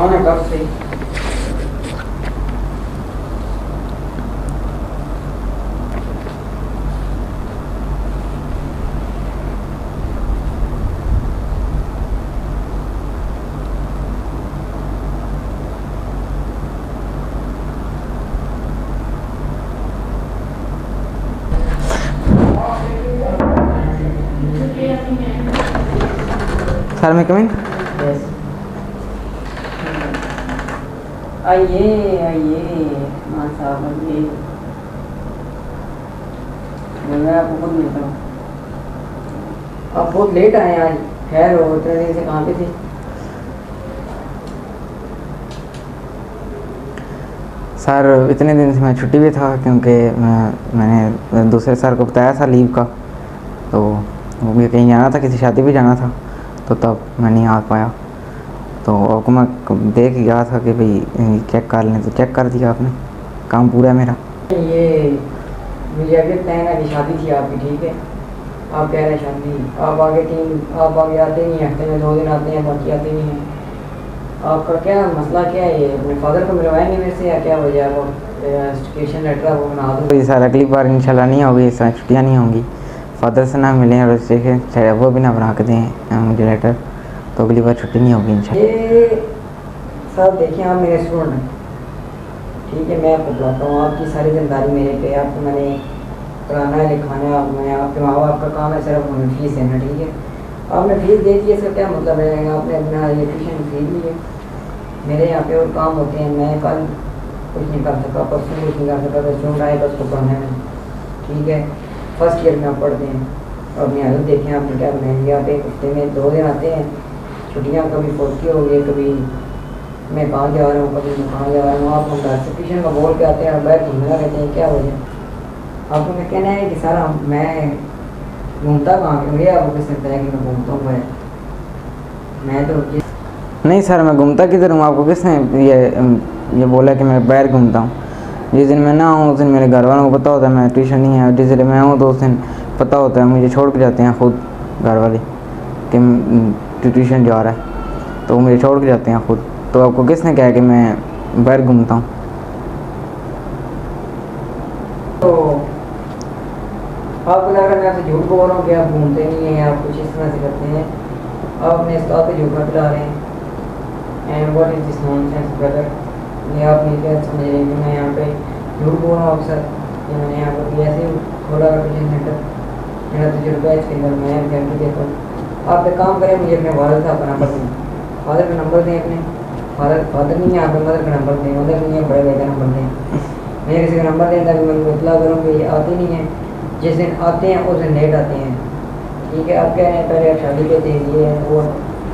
कब से सर मैं कमिंग। आइए आइए हाँ साहब आइए। मैं आपको खुद मिलता हूँ। आप बहुत लेट आए आज। खैर हो इतने दिन से कहाँ पे थे? सर इतने दिन से मैं छुट्टी भी था क्योंकि मैंने दूसरे सर को बताया था लीव का, तो मुझे कहीं जाना था, किसी शादी भी जाना था, तो तब मैं नहीं आ पाया। तो आपको मैं देख गया था कि भाई चेक कर लें, तो चेक कर दिया आपने, काम पूरा है मेरा। ये मुझे अभी तय ना कि शादी थी आपकी, ठीक है? आप कह रहे हैं शादी, आप आगे आते नहीं, हफ्ते में 2 दिन आते हैं, बाकी आते नहीं हैं। आपका क्या मसला क्या है? ये अपने फादर को मिलवाया नहीं मेरे से या क्या वजह है? वो रजिस्ट्रेशन लेटर वो बना दो। तो सर अगली बार इंशाल्लाह नहीं होगी, इस तरह छुट्टियाँ नहीं होंगी। फादर से ना मिलें और रजिस्ट्रेशन वो भी ना बना के दें मुझे लेटर, तो अगली बार छुट्टी नहीं होगी इंशाल्लाह। ये साहब देखिए, आप मेरे स्टूडेंट हैं, ठीक है? मैं आपको बुलाता हूँ, आपकी सारी जिम्मेदारी मेरे पे। आपको मैंने पढ़ाना है, लिखाना है, मैंने आपके माँ बाप का काम है सिर्फ उन्हें फीस देना, ठीक है? आपने फीस दे दी, इसका क्या मतलब है? आपने अपना ये ट्यूशन फीस ली है। मेरे यहाँ पे और काम होते हैं, मैं कल कुछ नहीं कर सका, परसों कुछ नहीं कर सका, तो स्टूडेंट आए बस को पढ़ना है, ठीक है? फर्स्ट ईयर में आप पढ़ते हैं और अपनी हालत देखें आपने क्या बनाएंगे। आप एक हफ्ते में 2 दिन आते हैं, छुट्टियाँ कभी 40 हो गई, कभी मैं कहाँ जा रहा हूँ, कभी मैं कहाँ जा रहा हूँ। आप हम घर से ट्यूशन का बोल के आते हैं और बैठ घूमना रहते हैं, क्या वजह? आपको मैं कहना है कि सारा मैं घूमता कहाँ क्यों? ये आपको किसने बताया कि मैं घूमता हूँ? मैं तो नहीं सर, मैं घूमता किधर हूँ? आपको किसने ये बोला कि मैं बाहर घूमता हूँ? जिस दिन मैं ना हूँ उस दिन मेरे घर वालों को पता होता है मैं ट्यूशन नहीं है, जिस दिन मैं हूँ तो उस दिन पता होता है, मुझे छोड़ के जाते हैं खुद घर वाले कि ट्यूशन जा रहा है, तो मुझे छोड़ के जाते हैं खुद। तो आपको किसने कहा कि मैं बाहर घूमता हूँ? तो आपको लग रहा है मैं आपसे झूठ बोल रहा हूँ कि आप घूमते नहीं हैं, आप कुछ इस तरह से करते हैं। आप अपने इस बात पर झूठ खिला रहे हैं। And what is this nonsense brother? ये आप नहीं क्या समझ रहे हैं कि मैं यहाँ पे झूठ बोल रहा हूँ आपके साथ? कि मैंने यहाँ पर ऐसे ही खोला ट्यूशन सेंटर, मेरा तजुर्बा है इसके अंदर, मैं गारंटी देता हूँ। आप एक काम करें, मुझे अपने वालिद साहब का नंबर दें, फादर का नंबर दें अपने। फादर नहीं है, आप मदर का नंबर दें, मदर नहीं है, बड़े भाई का नंबर दें। मैं किसी का नंबर दें ताकि मैं उनको इतला करूँ कि आते नहीं हैं, जिस दिन आते हैं उस दिन लेट आते हैं, ठीक है? आप कह रहे हैं पहले आप शादी पे थे, ये है वो,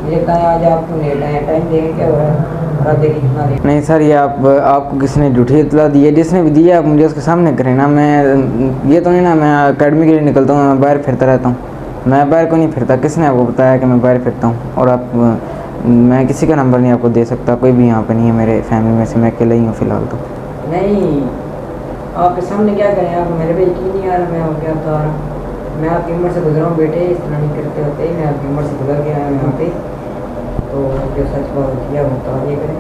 मुझे कहा आज आपको लेट आए, टाइम देखें क्या हो रहा है और आप देखिए कितना लेट। नहीं सर, ये आपको किसी ने झूठी इतला दी है? जिसने भी दी है आप मुझे उसके सामने करें ना। मैं ये तो नहीं ना मैं अकेडमी के लिए निकलता हूँ, मैं बाहर फिरता रहता हूँ। मैं बाहर को नहीं फिरता, किसने आपको बताया कि मैं बाहर फिरता हूँ? और आप मैं किसी का नंबर नहीं आपको दे सकता, कोई भी यहाँ पे नहीं है मेरे फैमिली में से, मैं अकेला ही हूँ फ़िलहाल तो। नहीं, आपके सामने क्या करें? आप मेरे पे यकीन नहीं आ रहा मैं आपके बता रहा हूँ। मैं आपकी उम्र से गुजरा हूँ बेटे, इस तरह नहीं करते होते। मैं आपकी उम्र से गुजर के आया हूँ यहाँ पे, तो जो सच बात होती है वो बता दिया करें।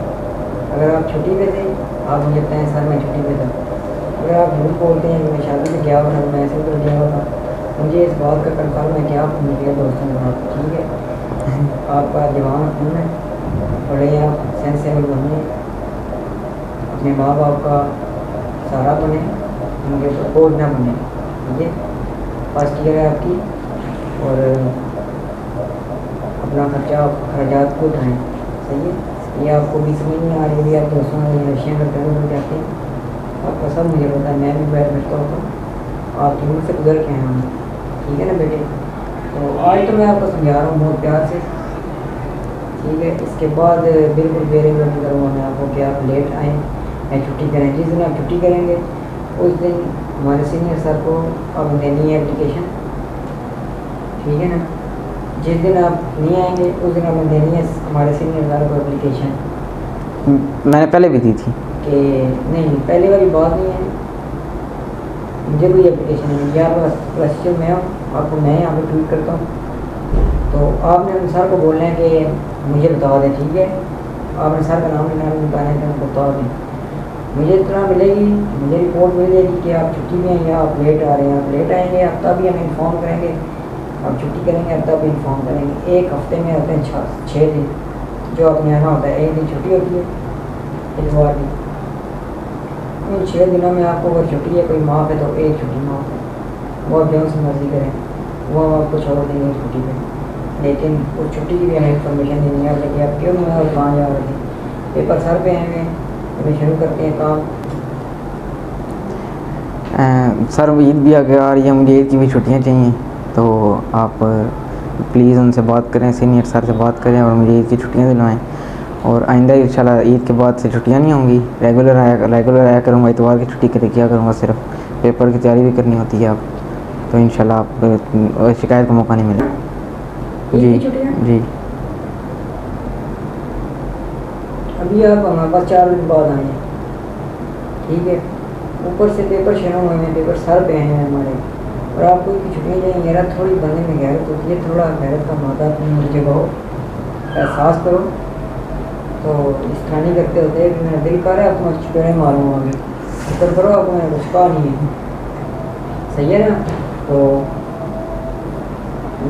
अगर आप छुट्टी पे थे, आप मुझे बताएं सर मैं छुट्टी पे था। अगर आप झूठ बोलते हैं कि मैं शादी से गया हुआ था, मैं ऐसे तो गया हुआ था, मुझे इस बात का कंफर्म है कि आप मेरे दोस्तों के साथ, ठीक है? आपका जवान खून है, बड़े आप सेंसेबल बने, अपने माँ बाप का सहारा बने, उनके ऊपर बोझ ना बने, ठीक है? फर्स्ट ईयर है आपकी और अपना खर्चात को उठाएँ, सही है? ये आपको भी समझ नहीं आ रही है, आप दोस्तों में नशियाँ करते हुए जाते हैं, आपका सब मुझे पता है, मैं भी बैठ बैठता होता हूँ, आप उम्र से गुजर के आए हैं, ठीक है ना बेटे? तो आज तो मैं आपको समझा रहा हूँ बहुत प्यार से, ठीक है? इसके बाद बिल्कुल बेरेगुलर नहीं करूँगा मैं आपको कि आप लेट आएँ या छुट्टी करें। जिस दिन आप छुट्टी करेंगे उस दिन हमारे सीनियर सर को आप देनी है एप्लीकेशन, ठीक है ना? जिस दिन आप नहीं आएंगे उस दिन हमें देनी है हमारे सीनियर सर को एप्लीकेशन। मैंने पहले भी दी थी कि नहीं, पहले वाली बात नहीं है, मुझे कोई एप्लीकेशन नहीं है। आप क्वेश्चन में आपको मैं यहाँ पे ट्वीट करता हूँ, तो आपने सर को बोलना है कि मुझे बता दें, ठीक है? आपने सर का नाम लेना बताना है तो उनको बता दें। मुझे इतना मिलेगी, मुझे रिपोर्ट मिलेगी कि आप छुट्टी में हैं या आप लेट आ रहे हैं। आप लेट आएंगे आप तभी हमें इन्फॉर्म करेंगे, आप छुट्टी करेंगे आप तभी इन्फॉर्म करेंगे। एक हफ्ते में होते हैं 6 दिन जो अपने यहाँ होता है, एक दिन छुट्टी होती है इतवार की। इन 6 दिनों में आपको अगर छुट्टी है कोई माफ़ है तो एक छुट्टी माफ़ है, वो आप जो सी मर्जी करें वो हम आपको छोड़ देंगे छुट्टी पे। लेकिन उस छुट्टी की भी हमें इन्फॉर्मेशन देनी है कि आप क्यों नहीं और कहाँ जा रहे थे। पेपर सर पे आए हैं, हमें शुरू करते हैं काम। सर ईद भी आ गया और ये मुझे ईद की भी छुट्टियाँ चाहिए, तो आप प्लीज़ उनसे बात करें, सीनियर सर से बात करें और मुझे ईद की छुट्टियाँ दिलवाएं। और आइंदा इंशाल्लाह ईद के बाद से छुट्टियाँ नहीं होंगी, रेगुलर आया करूँगा। इतवार की छुट्टी के किया करूँगा, सिर्फ पेपर की तैयारी भी करनी होती है। आप तो इंशाल्लाह आप शिकायत का मौका नहीं मिलेगा। जी जी अभी आप हमारे पास 4 दिन बाद आए हैं, ठीक है। ऊपर से पेपर शुरू हुए हैं, पेपर सर पे हैं हमारे, और आपको की छुट्टियाँ चाहिए। मेरा थोड़ी बंदे में गैरत होती है, थोड़ा गैरत का मादा अपनी मुझे जगाओ, एहसास करो। तो इस तरह नहीं करते होते कि मेरा दिल कर रहा है आपको चुपेड़े मारूँगा आगे, शुक्र करो आपको मैंने कुछ कहा नहीं है, सही है ना। तो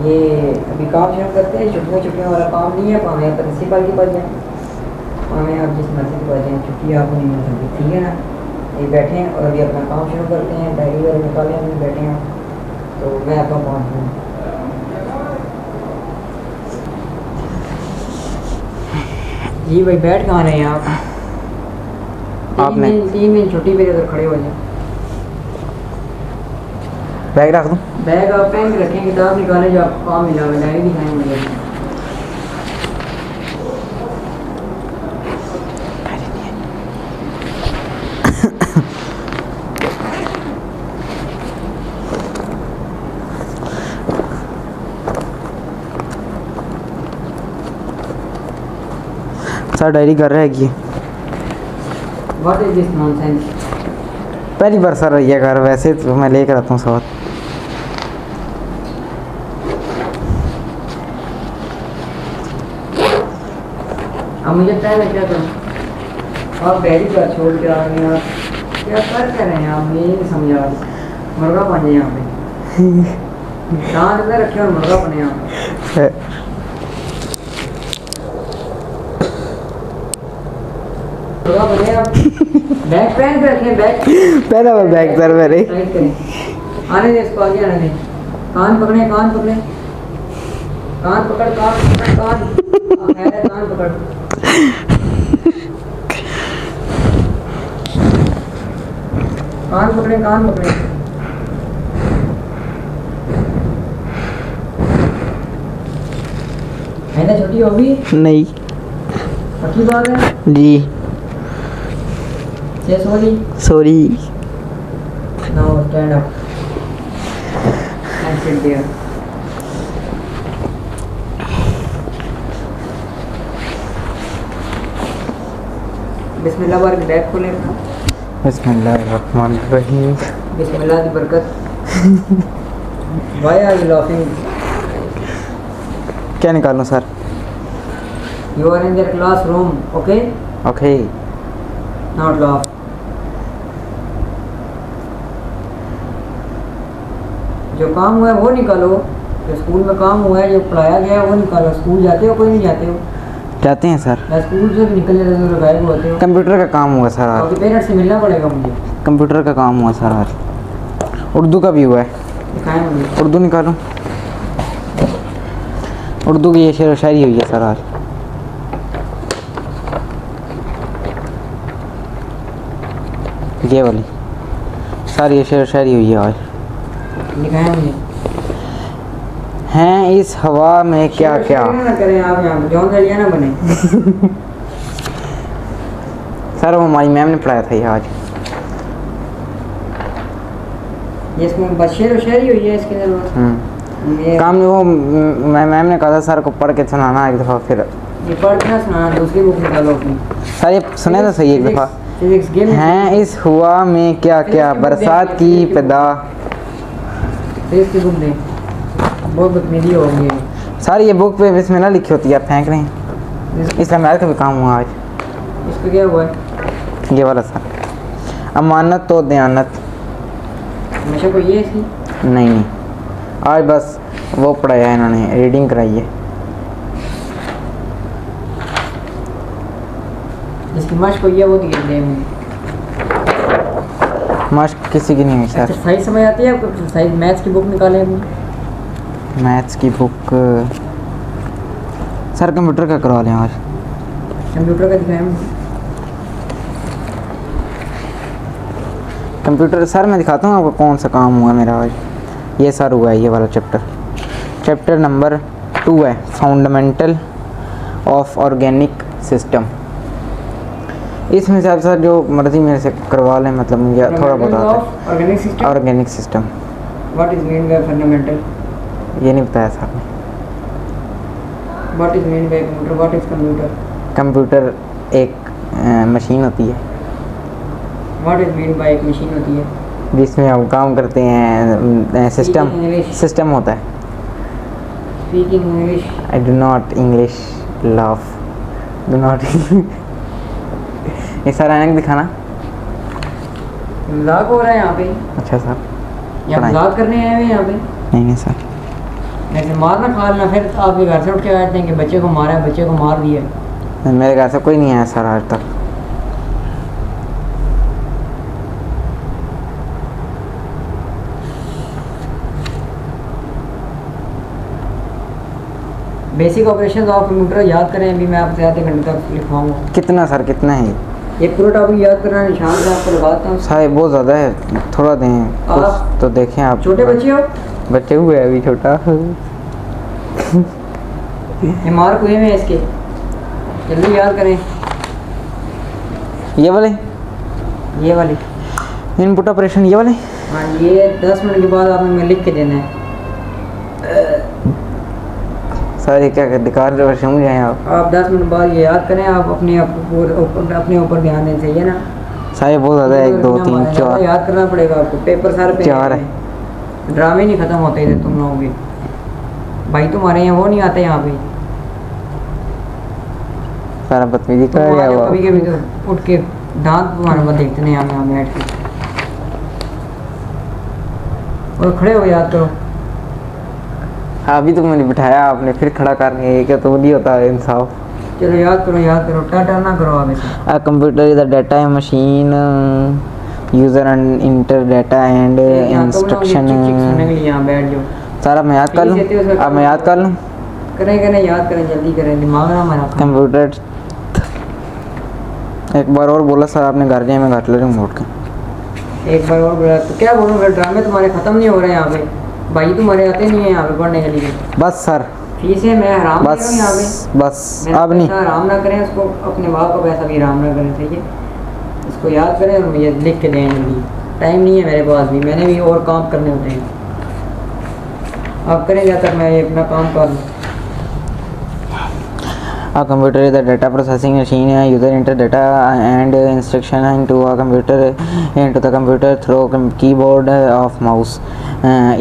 ये अभी काम शुरू करते हैं। छुट्टियों वाला काम नहीं है, हमें आप प्रिंसिपल के पास जाएँ, हमें आप जिस मर्जी के पास जाएँ, छुट्टी आपको नहीं मिल सकती, ठीक है ना। ये बैठे हैं और अभी अपना काम शुरू करते हैं, डायरी वगैरह निकाले हमने, बैठे हैं। तो मैं आपका पहुँच दूँ। जी भाई बैठ कहाँ रहे हैं आप? आपने 3 दिन छुट्टी पे अगर खड़े हो जाए। बैग रख दूँ? बैग आप पहन के रखें, किताब निकालें जो आपको काम मिला हुआ, डायरी दिखाएँ मुझे। सर डायरी कर रहे हैं कि व्हाट इज दिस नॉनसेंस? पहली बार सर ये कर, वैसे तो मैं लेकर आता हूँ साथ। अब मुझे टाइम है क्या करूँ? आप डायरी पर छोड़ के आ रहे हैं, आप क्या कर क्या रहे हैं आप? मुझे नहीं समझ आ रहा। मुर्गा बने यहाँ पे दांत में रखे और मुर्गा बने यहाँ पे। मुर्गा बने आप। बैग पहन के रखें, बैग पहला मैं बैग सर मेरे टाइट करें। आने दे इसको, आगे आने दे। कान पकड़े, कान पकड़े, कान पकड़, कान पकड़, कान पकड़। कान पकड़े, कान पकड़े। है ना छुट्टी होगी? नहीं पक्की बात है जी। Say sorry. Sorry. Now stand up and sit there. बिस्मिल्लाह बार के बैग खोले अपना। बिस्मिल्लाहिर्रहमानिर्रहीम। बिस्मिल्लाह की बरकत। Why are you laughing? क्या निकालूं sir? You are in their classroom, okay? Okay Not laugh. जो काम हुआ है वो निकालो, जो स्कूल में काम हुआ है, जो पढ़ाया गया है वो निकालो। स्कूल जाते हो कोई नहीं जाते हो? जाते हैं सर। या स्कूल से भी निकल जाते हो तो गायब होते हो? कंप्यूटर का काम हुआ सर आज। आपके पेरेंट्स से मिलना पड़ेगा मुझे। कंप्यूटर का काम हुआ सर आज। उर्दू का भी हुआ है। दिखाएं मुझे। उर्दू निकालूं? उर्दू की ये शेर व शायरी हुई है सर आज। ये वाली सर, ये शेर व शायरी हुई है आज। दिखाएं मुझे। हैं इस हवा में क्या क्या। ना करें आप, यहाँ पे जॉन दलिया ना बने। सर वो हमारी मैम ने पढ़ाया था ये आज। ये इसमें बस शेर व शायरी हुई है इसके अंदर। ये काम वो मैम ने कहा था सर को पढ़ के सुनाना एक दफ़ा। फिर ये पढ़ के ना सुनाना, दूसरी बुक निकालो अपनी। सर ये सुने तो सही एक दफ़ा। फिजिक्स गेम हैं इस हुआ में क्या क्या, बरसात की पैदा। फिजिक्स की बुक दें, बहुत बदतमीजी हो गई है। सर ये बुक पे बिस्मिल्लाह लिखी होती है, आप फेंक रहे हैं। इसलिए मेरा का भी काम हुआ आज। इसको क्या हुआ है? ये वाला सर, अमानत तो दयानत। हमेशा कोई है इसकी? नहीं नहीं, आज बस वो पढ़ाया है इन्होंने, रीडिंग कराई है। इसकी मश्क कोई है वो दिए दे मुझे। मश्क किसी की नहीं है सर। एक्सरसाइज समझ आती है आपको? एक्सरसाइज मैथ्स की बुक निकाले अपनी। मैथ्स की बुक सर कंप्यूटर का करवा लें आज। कंप्यूटर का दिखाएं मुझे। कंप्यूटर सर मैं दिखाता हूँ आपको कौन सा काम हुआ मेरा आज। ये सर हुआ है, ये वाला चैप्टर नंबर 2 है, फंडामेंटल ऑफ ऑर्गेनिक सिस्टम। इसमें से आप सर जो मर्जी मेरे से करवा लें, मतलब मुझे थोड़ा बहुत आता है। Organic system what is mean bye fundamental? ये नहीं बताया सर ने। What is mean bye computer? What is computer? Computer एक मशीन होती है व्हाट इज मीन बाय एक मशीन होती है जिसमें हम काम करते हैं, सिस्टम होता है। Speaking English. I do not English love, do not. ये सर आने दिखाना। व्लॉग हो रहा है यहाँ पे। अच्छा सर, या व्लॉग करने आए हैं यहाँ पे? नहीं सर। ऐसे मारना खा लेना, फिर आपके घर से उठ के आते हैं कि बच्चे को मारा है, बच्चे को मार दिया है। मेरे घर से कोई नहीं आया सर आज तक। बेसिक ऑपरेशन ऑफ कंप्यूटर याद करें, अभी मैं आपसे आधे घंटे तक लिखवाऊंगा। कितना सर, कितना है ये पूरा टॉपिक याद करना, निशान से आपको लगाता हूँ। साहब बहुत ज़्यादा है, थोड़ा दें कुछ तो देखें आप। छोटे बच्चे हो? बच्चे हुए अभी छोटा। ये मार्क हुए में इसके, जल्दी याद करें। ये वाले इनपुट ऑपरेशन, ये वाले। हाँ, ये 10 मिनट के बाद आपने लिख के देना है। सर ये क्या दिखा रहे हो, समझ आए आप 10 मिनट बाद ये याद करें। आप अपने ऊपर ध्यान दें, सही है ना? सारे बहुत ज़्यादा, 1 2 3 4 याद करना पड़ेगा आपको। पेपर सारे पे 4 है। ड्रामे नहीं खत्म होते थे तुम लोगों के। भाई तुम्हारे यहाँ वो नहीं आते यहाँ पे। सारा बदतमीजी कर रहा है वो। कभी कभी तो उठ के दांत तुम्हारे पास देखते नहीं, यहाँ बैठ के। और खड़े हो, याद करो। अभी तो मैंने बिठाया, आपने फिर खड़ा करने क्या, तो नहीं होता इंसाफ। चलो याद करो, टाटा ना करो आगे से। A computer is a data machine, user and enter data and instruction। यहाँ बैठ जाओ। सारा मैं याद कर लूँ, अब मैं याद कर लूँ। करें याद करें, जल्दी करें, दिमाग ना हमारा। कंप्यूटर एक बार और बोला सर आपने, घर जाए मैं घर ले जाऊँगा उठ के। एक बार और बोला तो क्या बोलूँ, ड्रामे तुम्हारे ख़त्म नहीं हो रहे यहाँ पे। भाई तुम्हारे आते नहीं है यहाँ पे पढ़ने के लिए। बस सर, फीस है, मैं हराम दे रहा हूँ यहाँ पे। बस अब नहीं। हराम ना करें उसको, अपने बाप का पैसा भी हराम ना करें, ठीक है? इसको याद करें और मुझे लिख के दें जल्दी। टाइम नहीं है मेरे पास भी, मैंने भी और काम करने होते हैं। आप करें जब तक मैं ये अपना काम कर लूँ। A computer is a data processing machine. User enter data and instruction into the computer through keyboard of mouse.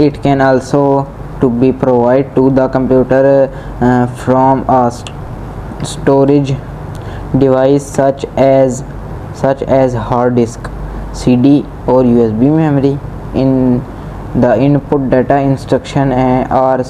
It can also to be provided to the computer from a storage device such as hard disk, CD or USB memory. In the input data instruction are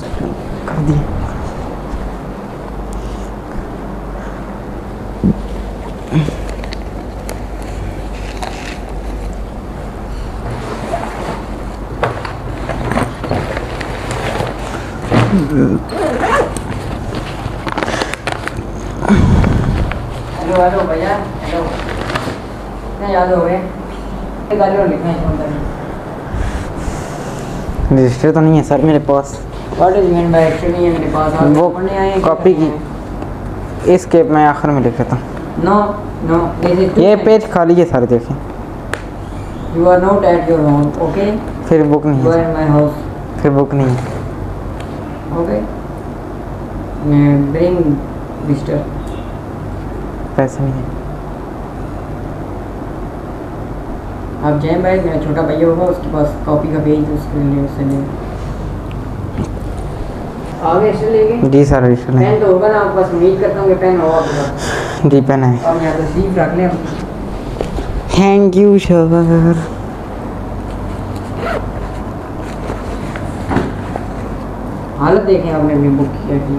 hello भैया, hello. क्या याद हो गए? लिखना है। Register तो नहीं है सर मेरे पास। What is mean by register नहीं है मेरे पास? आप वो पढ़ने आए हैं? कॉपी की इसके मैं आखिर में लिख देता हूँ। नो, ये पेज खाली है सर, देखें। You are not at your home, okay? फिर बुक नहीं यू आर है, इन माय हाउस, फिर बुक नहीं है। ओके? Bring register. पैसे नहीं है। आप जैन भाई, मेरा छोटा भैया होगा, उसके पास कॉपी का पेज, उसके लिए उससे ले आगे रजिस्टर लेंगे। जी सर, रजिस्टर नहीं। पेन तो होगा ना आपके पास? उम्मीद करता हूँ कि पेन होगा आपके पास। जी पहना है। और यहाँ तशरीफ रख लें। Thank you sir. हालत देखें आपने अपनी बुक की कि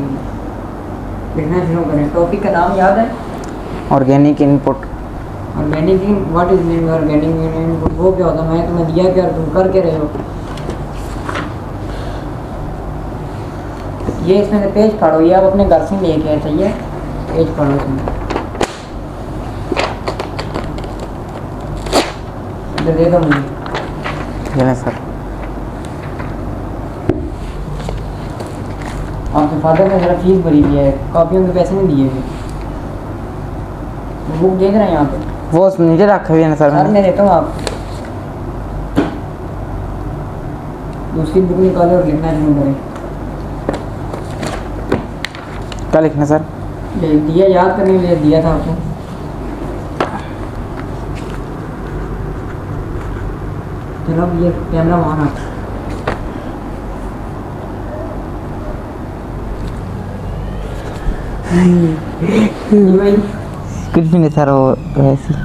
लिखना शुरू करें। टॉपिक का नाम याद है? Organic input. Organic what is mean organic input? वो क्या होता है? मैं तुम्हें दिया क्या, तुम कर के रहे हो? ये इसमें से पेज पढ़ो, ये आप अपने घर से लेके आए, सही है? पेज पढ़ो इसमें, इधर दे दो मुझे। चलें सर। आपके फादर ने ज़रा फीस भरी हुई है, कॉपियों के पैसे नहीं दिए हुए। बुक देख रहे हैं यहाँ पे, वो नीचे रखे हुए हैं सर। सर मैं देता हूँ आपको। दूसरी बुक निकाले और लिखना शुरू करें। क्या लिखना सर? ले दिया, याद करने के लिए दिया था आपको। चलो अब ये कैमरा वहाँ रख। ये भाई कुछ भी नहीं सर, वो वैसे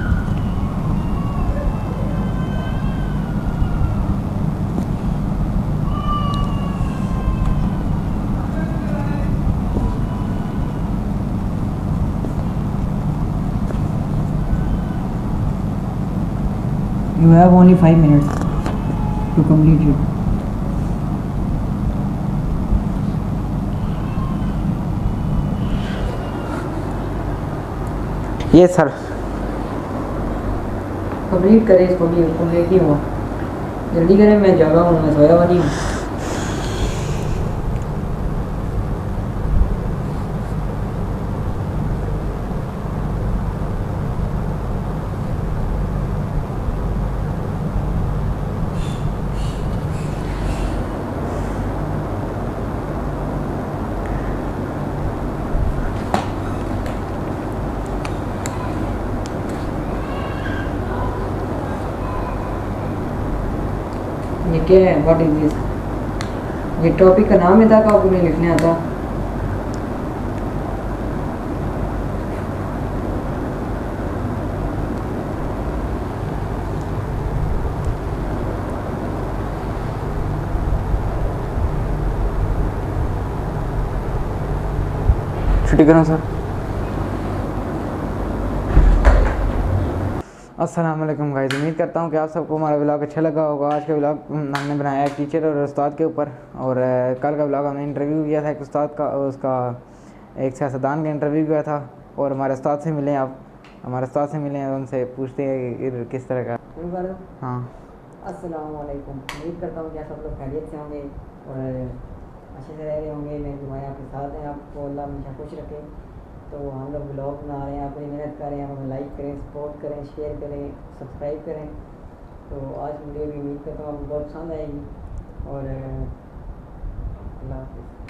You have only 5 minutes to complete it. ये सर कंप्लीट करें इसको भी, कंप्लीट नहीं हुआ। जल्दी करें, मैं जागा हूँ, मैं सोया हुआ नहीं हूँ। ये क्या है? What is this? ये टॉपिक का नाम है था आपको नहीं लिखने आता? छुट्टी करूँ सर? अस्सलाम वालेकुम गाइस, उम्मीद करता हूँ कि आप सबको हमारा व्लॉग अच्छा लगा होगा। आज का व्लॉग हमने बनाया है टीचर और उस्ताद के ऊपर। और कल का व्लॉग हमने इंटरव्यू किया था एक उस्ताद का, उसका एक सियासतदान का इंटरव्यू किया था। और हमारे उस्ताद से मिले, आप हमारे उस्ताद से मिले हैं, उनसे पूछते हैं कि किस तरह का। हाँ, अस्सलाम वालेकुम। उम्मीद करता हूँ कि आप सब लोग खैरियत से होंगे और अच्छे से रह रहे होंगे। मेरी दुआएं आपके साथ हैं, आपको अल्लाह हमेशा खुश रखे। तो हम लोग ब्लॉग बना रहे हैं, अपनी मेहनत कर रहे हैं, हमें लाइक करें, सपोर्ट करें, शेयर करें, सब्सक्राइब करें। तो आज वीडियो भी उम्मीद करता हूँ आपको बहुत पसंद आएगी। और अल्लाह हाफ़िज़।